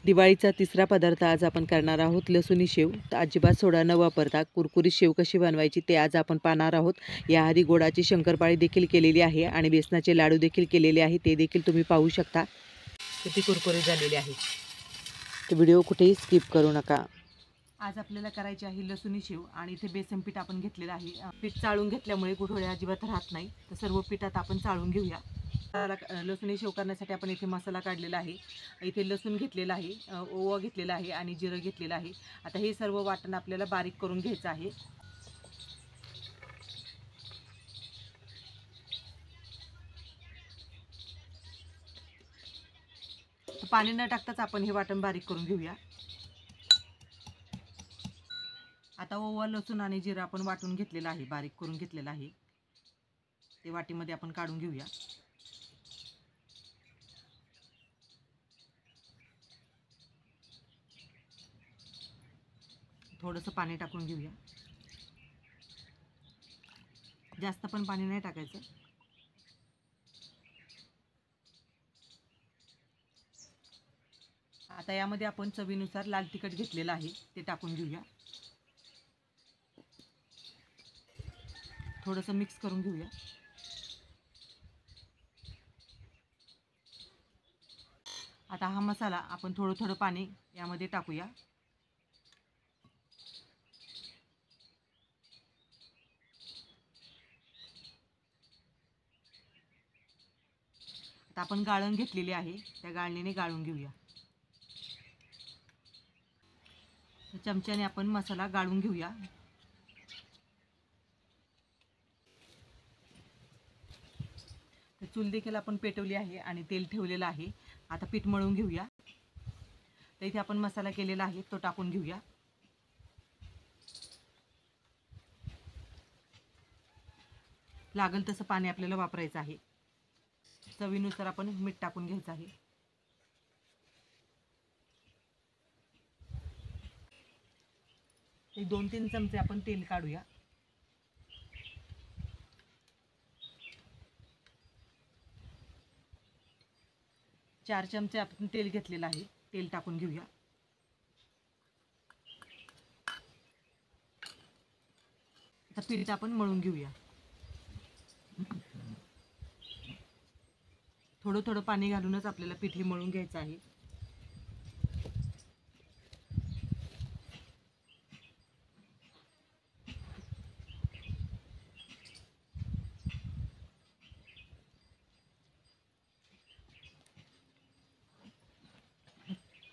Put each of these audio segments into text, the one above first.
दिवाळीचा तिसरा पदार्थ आज आपण करणार आहोत लसुणी शेव। तर अजिबात सोडा न वापरता कुरकुरीत शेव कशी बनवायची ते आज आपण पाहणार आहोत। याआधी गोडाची शंकरपाळी देखील केलेली आहे आणि बेसनाचे लाडू देखील केलेले आहे, ते देखील तुम्ही पाहू शकता किती कुरकुरीत झालेले आहे। तर व्हिडिओ कुठेही स्किप करू नका। आज आपल्याला करायची आहे लसुणी शेव आणि इथे बेसन पीठ आपण घेतलेलं आहे। पीठ चाळून घेतल्यामुळे गुठळी अजिबात राहत नाही, तर सर्व पीठात आपण चाळून घेऊया। लसुणी शेव करण्यासाठी आपण इथे मसाला काढलेला आहे। इथे लसूण घेतलेला आहे, ओवा घेतलेला आहे आणि जिरं घेतलेलं आहे। आता हे सर्व वाटण आपल्याला बारीक करून घ्यायचं आहे। पाणी न टाकताच आपण हे वाटण बारीक करून घेऊया। आता ओवा लसूण आणि जिरं आपण वाटून घेतलेलं आहे, बारीक करून घेतलेलं आहे, ते वाटीमध्ये आपण काढून घेऊया। थोडंसं पाणी टाकून घेऊया, जास्त पण पाणी नाही टाकायचं। आता यामध्ये आपण चवीनुसार लाल तिखट घेतलेलं आहे, ते टाकून घेऊया। थोडंसं मिक्स करून घेऊया। आता हा मसाला आपण थोडं थोडं पाणी यामध्ये टाकूया। आता आपण गाळण घेतलेली आहे, त्या गाळणीने गाळून घेऊया। चमच्याने आपण मसाला गाळून घेऊया। तर चूल देखील आपण पेटवली आहे आणि तेल ठेवलेलं आहे। आता पीठ मळून घेऊया। तर इथे आपण मसाला केलेला आहे तो टाकून घेऊया। लागेल तसं पाणी आपल्याला वापरायचं आहे। चवीनुसार आपण मीठ टाकून घ्यायचं आहे। एक 2-3 चमचे आपण तेल काढूया। चार चमचे आपण तेल घेतलेलं आहे, तेल टाकून घेऊया। आता पीठ आपण मळून घेऊया। थोडं थोडं पाणी घालूनच आपल्याला पीठ हे मळून घ्यायचं आहे।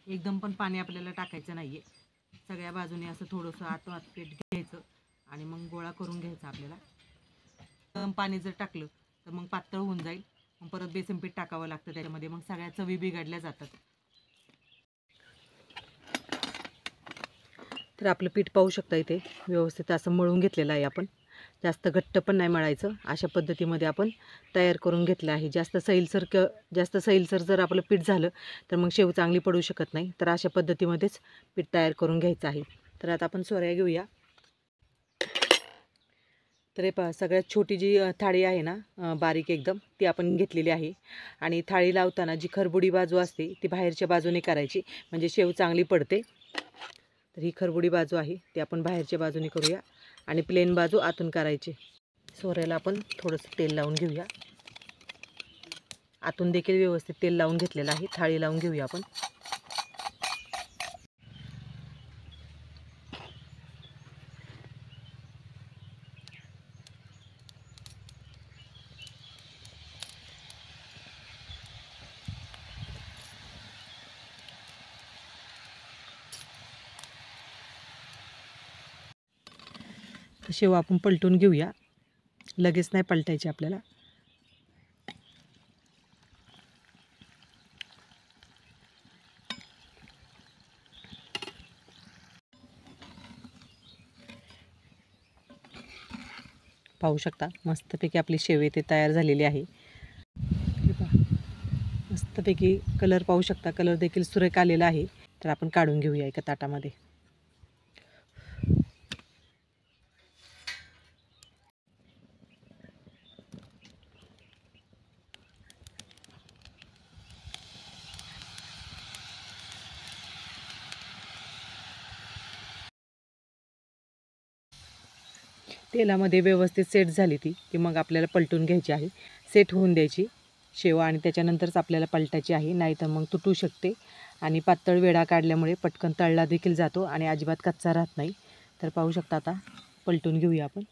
एकदम पण पाणी आपल्याला टाकायचं नाहीये, सगळ्या बाजूने असं थोडंसं आत पीठ घ्यायचं आणि मग गोळा करून घ्यायचा आपल्याला। कम पाणी जर टाकलं तर मग पातळ होऊन जाईल, मग परत बेसन पीठ टाकावं लागतं त्याच्यामध्ये, मग सगळ्या चवी बिघडल्या जातात। तर आपलं पीठ पाहू शकता, इथे व्यवस्थित असं मळून घेतलेलं आहे आपण। जास्त घट्ट पण नाही मळायचं, अशा पद्धतीमध्ये आपण तयार करून घेतलं आहे। जास्त सैलसर जर आपलं पीठ झालं तर मग शेव चांगली पडू शकत नाही, तर अशा पद्धतीमध्येच पीठ तयार करून घ्यायचं आहे। तर आता आपण सोऱ्या घेऊया। तर हे पहा, सगळ्यात छोटी जी थाळी आहे ना, बारीक एकदम, ती आपण घेतलेली आहे। आणि थाळी लावताना जी खरबुडी बाजू असते ती बाहेरच्या बाजूने करायची, म्हणजे शेव चांगली पडते। तर ही खरबुडी बाजू आहे ती आपण बाहेरच्या बाजूने करूया आणि प्लेन बाजू आतून करायची। सोऱ्याला आपण थोडंसं तेल लावून घेऊया। आतून देखील व्यवस्थित तेल लावून घेतलेलं आहे। थाळी लावून घेऊया आपण। शेव आपण पलटून घेऊया, लगेच नाही पलटायची आपल्याला। पाहू शकता मस्तपैकी आपली शेव इथे तयार झालेली आहे। हे पहा, मस्तपैकी कलर पाहू शकता, कलर देखील सुरेख आलेला आहे। तर आपण काढून घेऊया एका ताटामध्ये। तेलामध्ये व्यवस्थित सेट झाली ती की मग आपल्याला पलटून घ्यायची आहे. सेट होऊन द्यायची शेव आणि त्याच्यानंतरच आपल्याला पलटायची आहे, नाहीतर मग तुटू शकते. आणि पातळ वेढा काढल्यामुळे पटकन तळला देखील जातो आणि अजिबात कच्चा राहत नाही. तर पाहू शकता, आता पलटून घेऊया आपण.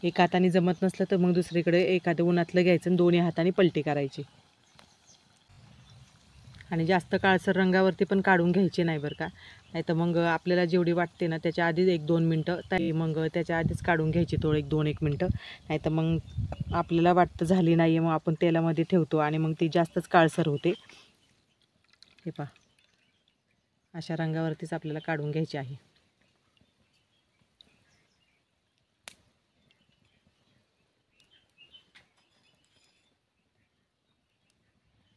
एका हाताने जमत नसलं तर मग दुसरीकडे एखादं उन्हातलं घ्यायचं आणि दोन्ही हाताने पलटी करायची. आणि जास्त काळसर रंगावरती पण काढून घ्यायचे नाही बरं का, नाही तर मग आपल्याला जेवढी वाटते ना त्याच्या आधीच 1-2 मिनटं ताई मग त्याच्या आधीच काढून घ्यायची तो 1-2 मिनटं. नाही तर मग आपल्याला वाटतं झाली नाही आहे, मग आपण तेलामध्ये ठेवतो आणि मग ती जास्तच काळसर होते. हे पहा, अशा रंगावरतीच आपल्याला काढून घ्यायची आहे.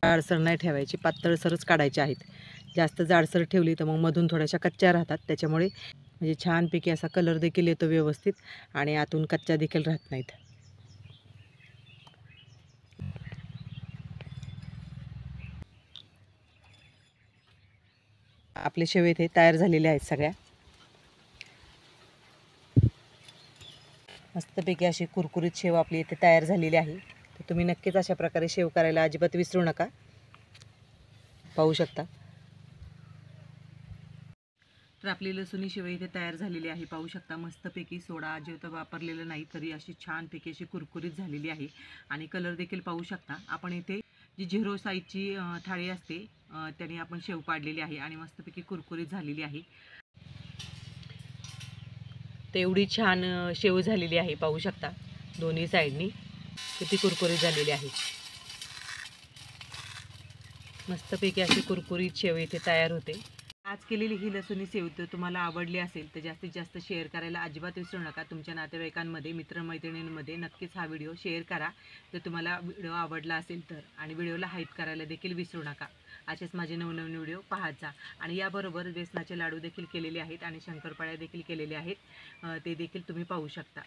जाडसर नाही ठेवायची, पातळसरच काढायचे आहेत. जास्त जाडसर ठेवली तर मग मधून थोड्याशा कच्च्या राहतात, त्याच्यामुळे म्हणजे छानपैकी असा कलर देखील येतो व्यवस्थित आणि आतून कच्च्या देखील राहत नाहीत. आपले शेव इथे तयार झालेले आहेत सगळ्या. मस्तपैकी अशी कुरकुरीत शेव आपली इथे तयार झालेली आहे. तर तुम्ही नक्कीच अशा प्रकारे शेव करायला अजिबात विसरू नका. पाहू शकता. तर आपली लसूणी शेव इथे तयार झालेली आहे. पाहू शकता, मस्तपैकी सोडा अजिबात वापरलेलं नाही तरी अशी छानपैकी अशी कुरकुरीत झालेली आहे. आणि कलर देखील पाहू शकता. आपण इथे जी 0 साईजची थाळी असते त्याने आपण शेव पाडलेली आहे आणि मस्तपैकी कुरकुरीत झालेली आहे. तर एवढी छान शेव झालेली आहे. पाहू शकता दोन्ही साईडनी किती कुरकुरीत झालेली आहे. मस्तपैकी अशी कुरकुरीत शेव इथे तयार होते. आज केलेली ही लसूणी शेव तर तुम्हाला आवडली असेल तर जास्तीत जास्त शेअर करायला अजिबात विसरू नका. तुमच्या नातेवाईकांमध्ये, मित्रमैत्रिणींमध्ये नक्कीच हा व्हिडिओ शेअर करा जर तुम्हाला व्हिडिओ आवडला असेल तर. आणि व्हिडिओला हाईप करायला देखील विसरू नका. असेच माझे नवनवीन व्हिडिओ पाहत जा. आणि याबरोबर बेसनाचे लाडू देखील केलेले आहेत आणि शंकरपाळ्या देखील केलेल्या आहेत, ते देखील तुम्ही पाहू शकता.